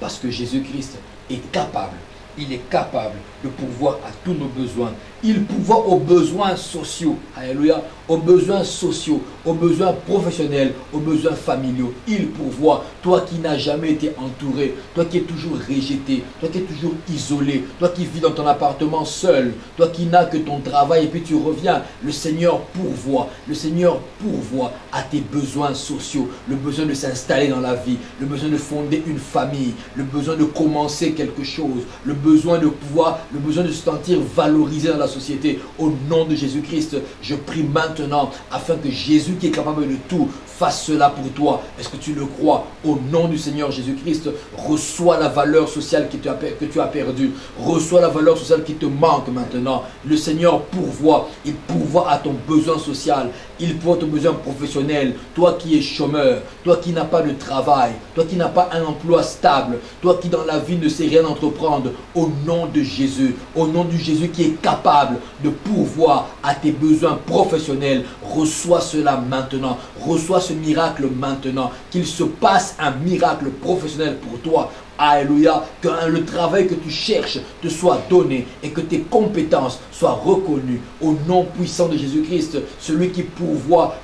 Parce que Jésus-Christ est capable. Il est capable de pourvoir à tous nos besoins. Il pourvoit aux besoins sociaux. Alléluia. Aux besoins sociaux, aux besoins professionnels, aux besoins familiaux. Il pourvoit. Toi qui n'as jamais été entouré, toi qui es toujours rejeté, toi qui es toujours isolé, toi qui vis dans ton appartement seul, toi qui n'as que ton travail et puis tu reviens. Le Seigneur pourvoit. Le Seigneur pourvoit à tes besoins sociaux. Le besoin de s'installer dans la vie, le besoin de fonder une famille, le besoin de commencer quelque chose, le besoin de pouvoir, le besoin de se sentir valorisé dans la société. Au nom de Jésus-Christ, je prie maintenant afin que Jésus qui est capable de tout fasse cela pour toi. Est-ce que tu le crois? Au nom du Seigneur Jésus-Christ, reçois la valeur sociale que tu as perdue. Reçois la valeur sociale qui te manque maintenant. Le Seigneur pourvoit. Il pourvoit à ton besoin social. Il pourvoit à ton besoin professionnel. Toi qui es chômeur, toi qui n'as pas de travail, toi qui n'as pas un emploi stable, toi qui dans la vie ne sais rien entreprendre, au nom de Jésus, au nom de Jésus qui est capable de pourvoir à tes besoins professionnels, reçois cela maintenant. Reçois ce miracle maintenant. Qu'il se passe un miracle professionnel pour toi. Alléluia, que le travail que tu cherches te soit donné et que tes compétences soient reconnues au nom puissant de Jésus-Christ, celui qui pourvoit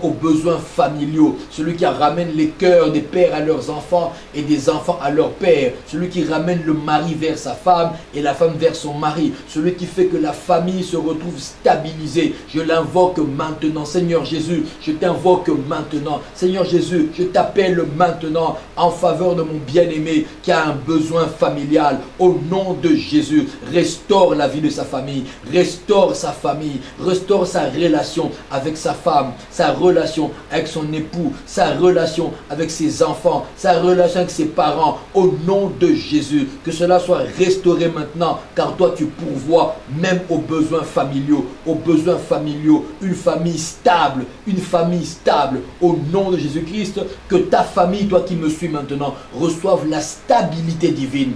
aux besoins familiaux, celui qui ramène les cœurs des pères à leurs enfants et des enfants à leurs pères, celui qui ramène le mari vers sa femme et la femme vers son mari, celui qui fait que la famille se retrouve stabilisée. Je l'invoque maintenant, Seigneur Jésus, je t'invoque maintenant, Seigneur Jésus, je t'appelle maintenant en faveur de mon bien-aimé. qui a un besoin familial, au nom de Jésus, restaure la vie de sa famille, restaure sa famille, restaure sa relation avec sa femme, sa relation avec son époux, sa relation avec ses enfants, sa relation avec ses parents, au nom de Jésus, que cela soit restauré maintenant, car toi tu pourvois même aux besoins familiaux, une famille stable, au nom de Jésus-Christ, que ta famille, toi qui me suis maintenant, reçoive la stabilité divine,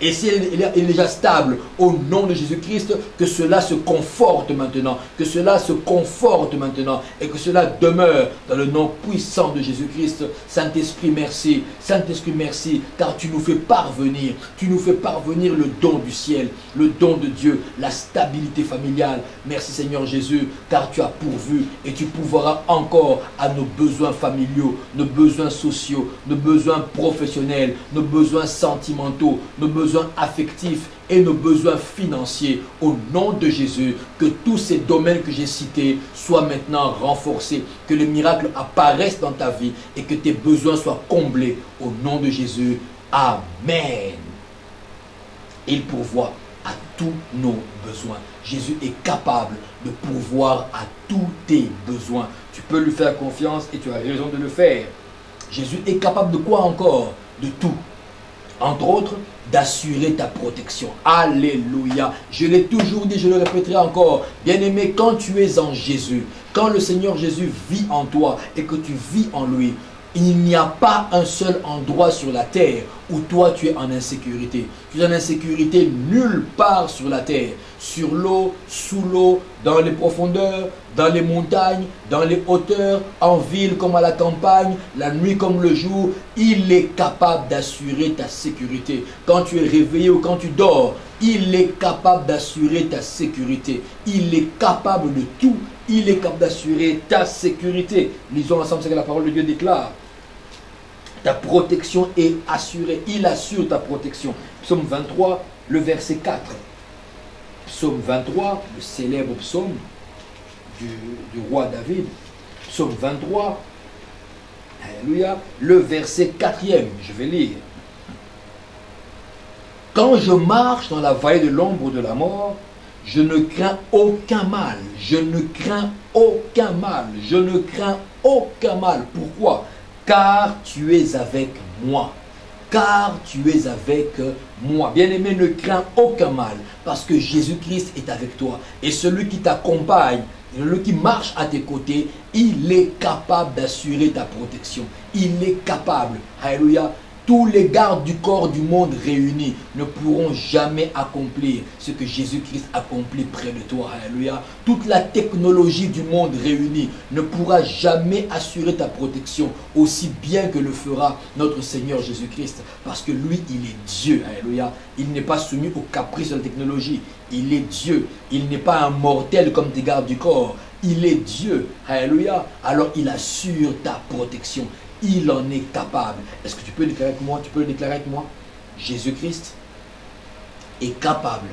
et si elle est déjà stable, au nom de Jésus-Christ, que cela se conforte maintenant, et que cela demeure dans le nom puissant de Jésus-Christ. Saint-Esprit, merci, car tu nous fais parvenir le don du ciel, le don de Dieu, la stabilité familiale. Merci Seigneur Jésus, car tu as pourvu et tu pourvoiras encore à nos besoins familiaux, nos besoins sociaux, nos besoins professionnels, nos besoins sentimentaux, nos besoins affectifs et nos besoins financiers. Au nom de Jésus, que tous ces domaines que j'ai cités soient maintenant renforcés, que les miracles apparaissent dans ta vie et que tes besoins soient comblés. Au nom de Jésus, Amen. Il pourvoit à tous nos besoins. Jésus est capable de pourvoir à tous tes besoins. Tu peux lui faire confiance et tu as raison de le faire. Jésus est capable de quoi encore? De tout. Entre autres, d'assurer ta protection. Alléluia. Je l'ai toujours dit, je le répéterai encore. Bien-aimé, quand tu es en Jésus, quand le Seigneur Jésus vit en toi et que tu vis en lui, il n'y a pas un seul endroit sur la terre où toi tu es en insécurité. Tu es en insécurité nulle part sur la terre. Sur l'eau, sous l'eau, dans les profondeurs, dans les montagnes, dans les hauteurs, en ville comme à la campagne, la nuit comme le jour. Il est capable d'assurer ta sécurité. Quand tu es réveillé ou quand tu dors, il est capable d'assurer ta sécurité. Il est capable de tout. Il est capable d'assurer ta sécurité. Lisons ensemble ce que la parole de Dieu déclare. Ta protection est assurée. Il assure ta protection. Psaume 23, le verset 4. Psaume 23, le célèbre psaume du roi David. Psaume 23, alléluia, le verset 4e. Je vais lire. Quand je marche dans la vallée de l'ombre de la mort, je ne crains aucun mal. Je ne crains aucun mal. Je ne crains aucun mal. Pourquoi? Car tu es avec moi. Car tu es avec moi. Bien-aimé, ne crains aucun mal. Parce que Jésus-Christ est avec toi. Et celui qui t'accompagne, celui qui marche à tes côtés, il est capable d'assurer ta protection. Il est capable. Alléluia. Tous les gardes du corps du monde réunis ne pourront jamais accomplir ce que Jésus-Christ accomplit près de toi. Alléluia. Toute la technologie du monde réunie ne pourra jamais assurer ta protection aussi bien que le fera notre Seigneur Jésus-Christ. Parce que lui, il est Dieu. Alléluia. Il n'est pas soumis aux caprices de la technologie. Il est Dieu. Il n'est pas un mortel comme tes gardes du corps. Il est Dieu. Alléluia. Alors il assure ta protection. Il en est capable. Est-ce que tu peux le déclarer avec moi? Tu peux le déclarer avec moi? Jésus-Christ est capable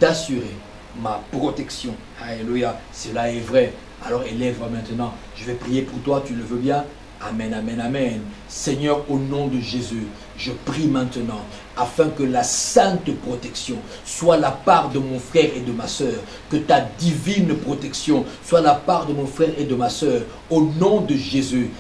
d'assurer ma protection. Alléluia. Cela est vrai. Alors élève-toi maintenant. Je vais prier pour toi. Tu le veux bien? Amen, amen, amen. Seigneur, au nom de Jésus, je prie maintenant afin que la sainte protection soit la part de mon frère et de ma soeur, que ta divine protection soit la part de mon frère et de ma soeur. Au nom de Jésus,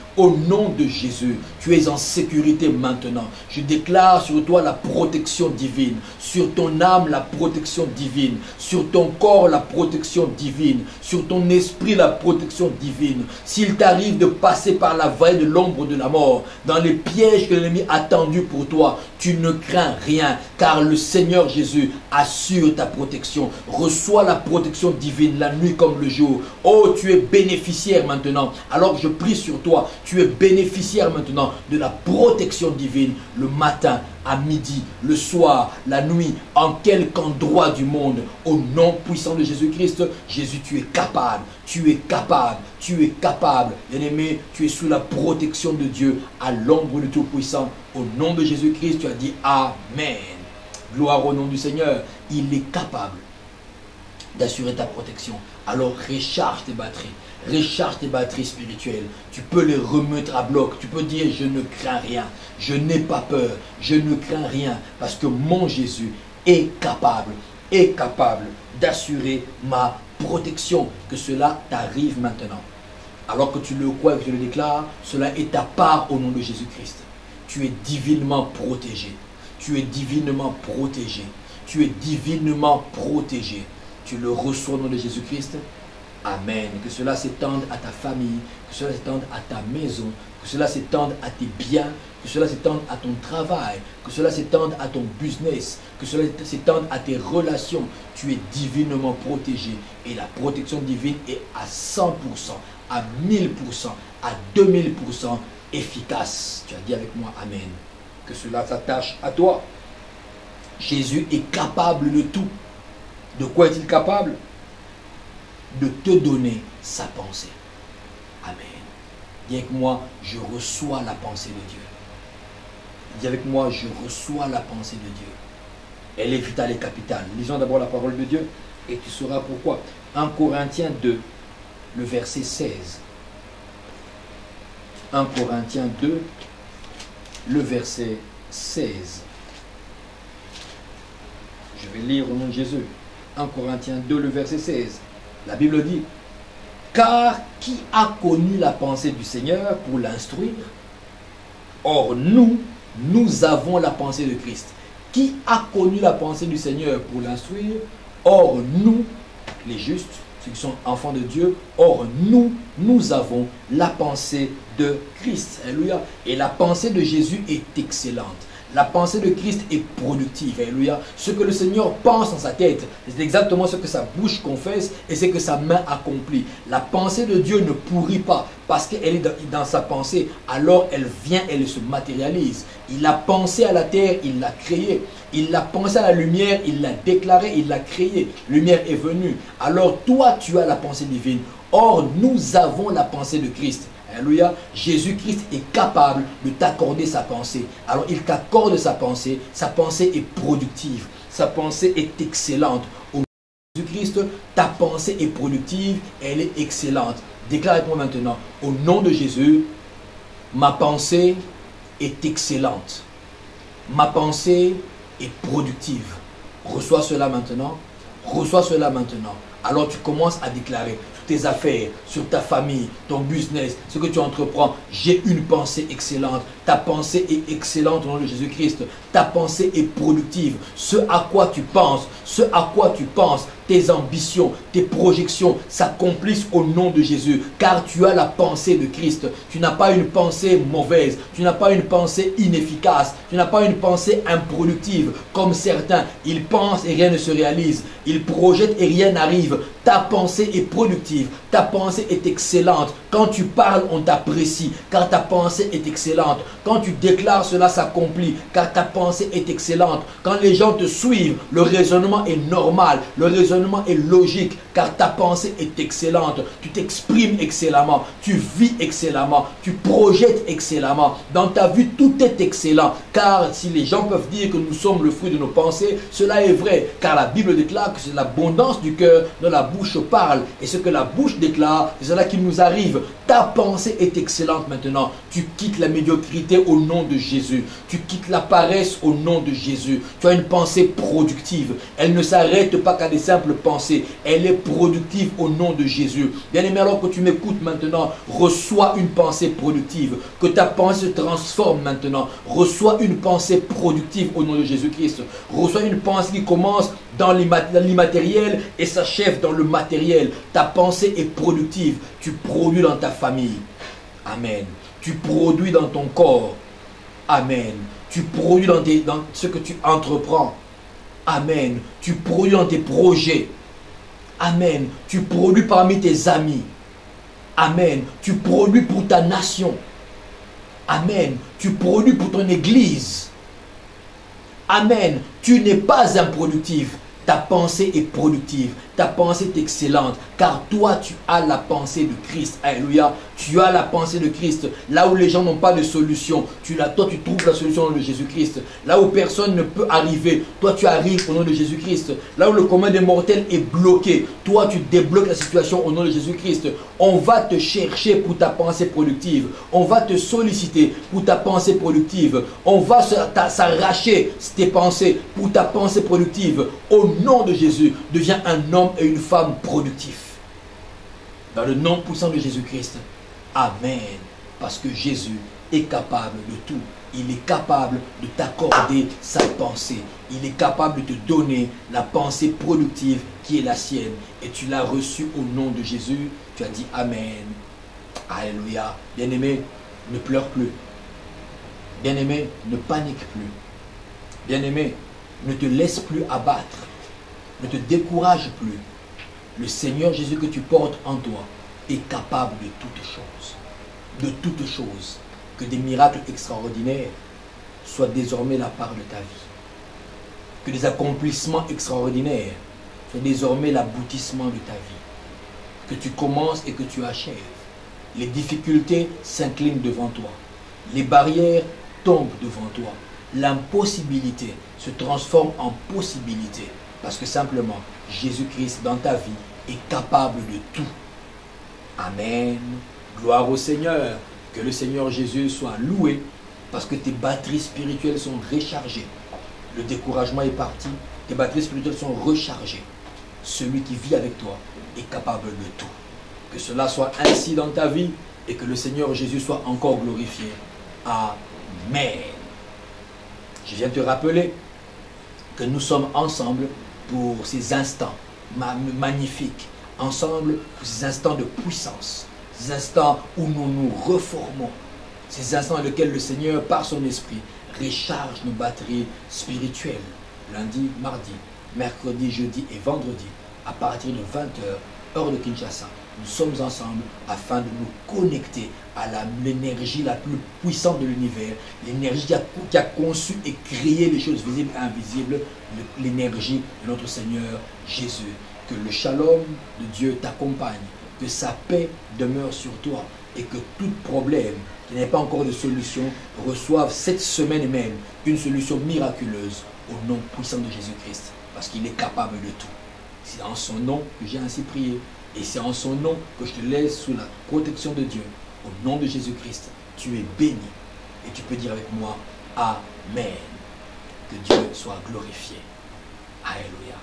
tu es en sécurité maintenant. Je déclare sur toi la protection divine, sur ton âme la protection divine, sur ton corps la protection divine, sur ton esprit la protection divine. S'il t'arrive de passer par la vallée de l'ombre de la mort, dans les pièges que l'ennemi a tendus pour toi, tu ne crains rien, car le Seigneur Jésus assure ta protection. Reçois la protection divine la nuit comme le jour. Oh, tu es bénéficiaire maintenant. Alors que je prie sur toi, tu es bénéficiaire maintenant de la protection divine le matin, à midi, le soir, la nuit, en quelque endroit du monde. Au nom puissant de Jésus-Christ, Jésus, tu es capable, tu es capable, tu es capable. Bien-aimé, tu es sous la protection de Dieu, à l'ombre du Tout-Puissant. Au nom de Jésus-Christ, tu as dit Amen. Gloire au nom du Seigneur. Il est capable d'assurer ta protection. Alors recharge tes batteries. Recharge tes batteries spirituelles. Tu peux les remettre à bloc. Tu peux dire, je ne crains rien. Je n'ai pas peur. Je ne crains rien. Parce que mon Jésus est capable d'assurer ma protection. Que cela t'arrive maintenant. Alors que tu le crois et que tu le déclares, cela est ta part au nom de Jésus-Christ. Tu es divinement protégé. Tu es divinement protégé. Tu es divinement protégé. Tu le reçois au nom de Jésus-Christ. Amen. Que cela s'étende à ta famille, que cela s'étende à ta maison, que cela s'étende à tes biens, que cela s'étende à ton travail, que cela s'étende à ton business, que cela s'étende à tes relations. Tu es divinement protégé et la protection divine est à 100%, à 1000%, à 2000% efficace. Tu as dit avec moi Amen. Que cela s'attache à toi. Jésus est capable de tout. De quoi est-il capable? De te donner sa pensée. Amen. Dis avec moi, je reçois la pensée de Dieu. Dis avec moi, je reçois la pensée de Dieu. Elle est vitale et capitale. Lisons d'abord la parole de Dieu et tu sauras pourquoi. 1 Corinthiens 2, le verset 16. 1 Corinthiens 2, le verset 16. Je vais lire au nom de Jésus. 1 Corinthiens 2, le verset 16. La Bible dit, car qui a connu la pensée du Seigneur pour l'instruire? Or nous avons la pensée de Christ. Qui a connu la pensée du Seigneur pour l'instruire? Or nous, les justes, ceux qui sont enfants de Dieu, or nous avons la pensée de Christ. Alléluia. Et la pensée de Jésus est excellente. La pensée de Christ est productive. Alléluia. Ce que le Seigneur pense dans sa tête, c'est exactement ce que sa bouche confesse et ce que sa main accomplit. La pensée de Dieu ne pourrit pas parce qu'elle est dans sa pensée. Alors elle vient, elle se matérialise. Il a pensé à la terre, il l'a créée. Il a pensé à la lumière, il l'a déclarée, il l'a créée. Lumière est venue. Alors toi, tu as la pensée divine. Or, nous avons la pensée de Christ. Alléluia. Jésus-Christ est capable de t'accorder sa pensée. Alors il t'accorde sa pensée est productive, sa pensée est excellente. Au nom de Jésus-Christ, ta pensée est productive, elle est excellente. Déclare avec moi maintenant, au nom de Jésus, ma pensée est excellente. Ma pensée est productive. Reçois cela maintenant. Reçois cela maintenant. Alors tu commences à déclarer tes affaires, sur ta famille, ton business, ce que tu entreprends. J'ai une pensée excellente. Ta pensée est excellente au nom de Jésus-Christ. Ta pensée est productive. Ce à quoi tu penses, tes ambitions, tes projections s'accomplissent au nom de Jésus. Car tu as la pensée de Christ. Tu n'as pas une pensée mauvaise. Tu n'as pas une pensée inefficace. Tu n'as pas une pensée improductive. Comme certains, ils pensent et rien ne se réalise. Ils projettent et rien n'arrive. Ta pensée est productive. Ta pensée est excellente. Quand tu parles, on t'apprécie. Car ta pensée est excellente. Quand tu déclares, cela s'accomplit. Car ta pensée est excellente. Quand les gens te suivent, le raisonnement est normal. Le raisonnement est logique. Car ta pensée est excellente. Tu t'exprimes excellemment. Tu vis excellemment. Tu projettes excellemment. Dans ta vie, tout est excellent. Car si les gens peuvent dire que nous sommes le fruit de nos pensées, cela est vrai. Car la Bible déclare que c'est l'abondance du cœur dont la bouche parle. Et ce que la bouche déclare, c'est cela qui nous arrive. Ta pensée est excellente maintenant. Tu quittes la médiocrité au nom de Jésus. Tu quittes la paresse au nom de Jésus. Tu as une pensée productive. Elle ne s'arrête pas qu'à des simples pensées. Elle est productive au nom de Jésus. Bien-aimé, alors que tu m'écoutes maintenant, reçois une pensée productive. Que ta pensée se transforme maintenant. Reçois une pensée productive au nom de Jésus-Christ. Reçois une pensée qui commence dans l'immatériel et s'achève dans le matériel. Ta pensée est productive. Tu produis dans ta famille. Amen. Tu produis dans ton corps. Amen. Tu produis dans ce que tu entreprends. Amen. Tu produis dans tes projets. Amen. Tu produis parmi tes amis. Amen. Tu produis pour ta nation. Amen. Tu produis pour ton église. Amen. Tu n'es pas improductif. Ta pensée est productive, ta pensée est excellente, car toi tu as la pensée de Christ. Alléluia. Tu as la pensée de Christ. Là où les gens n'ont pas de solution, toi tu trouves la solution au nom de Jésus-Christ. Là où personne ne peut arriver, toi tu arrives au nom de Jésus-Christ. Là où le commun des mortels est bloqué, toi tu débloques la situation au nom de Jésus-Christ. On va te chercher pour ta pensée productive. On va te solliciter pour ta pensée productive. On va s'arracher tes pensées pour ta pensée productive. Au nom de Jésus, deviens un homme et une femme productifs. Dans le nom puissant de Jésus-Christ. Amen. Parce que Jésus est capable de tout. Il est capable de t'accorder sa pensée. Il est capable de te donner la pensée productive qui est la sienne. Et tu l'as reçue au nom de Jésus. Tu as dit Amen. Alléluia. Bien-aimé, ne pleure plus. Bien-aimé, ne panique plus. Bien-aimé, ne te laisse plus abattre. Ne te décourage plus. Le Seigneur Jésus que tu portes en toi est capable de toutes choses. De toutes choses. Que des miracles extraordinaires soient désormais la part de ta vie. Que des accomplissements extraordinaires soient désormais l'aboutissement de ta vie. Que tu commences et que tu achèves. Les difficultés s'inclinent devant toi. Les barrières tombent devant toi. L'impossibilité se transforme en possibilité. Parce que simplement, Jésus-Christ dans ta vie est capable de tout. Amen. Gloire au Seigneur. Que le Seigneur Jésus soit loué parce que tes batteries spirituelles sont rechargées. Le découragement est parti. Tes batteries spirituelles sont rechargées. Celui qui vit avec toi est capable de tout. Que cela soit ainsi dans ta vie et que le Seigneur Jésus soit encore glorifié. Amen. Je viens te rappeler que nous sommes ensemble pour ces instants magnifiques. Ensemble pour ces instants de puissance. Ces instants où nous nous reformons. Ces instants dans lesquels le Seigneur, par son esprit, recharge nos batteries spirituelles. Lundi, mardi, mercredi, jeudi et vendredi, à partir de 20h, heure de Kinshasa. Nous sommes ensemble afin de nous connecter à l'énergie la plus puissante de l'univers, l'énergie qui a conçu et créé les choses visibles et invisibles, l'énergie de notre Seigneur Jésus. Que le shalom de Dieu t'accompagne, que sa paix demeure sur toi et que tout problème qui n'a pas encore de solution reçoive cette semaine même une solution miraculeuse au nom puissant de Jésus-Christ, parce qu'il est capable de tout. C'est en son nom que j'ai ainsi prié et c'est en son nom que je te laisse sous la protection de Dieu. Au nom de Jésus-Christ, tu es béni et tu peux dire avec moi Amen. Que Dieu soit glorifié. Alléluia.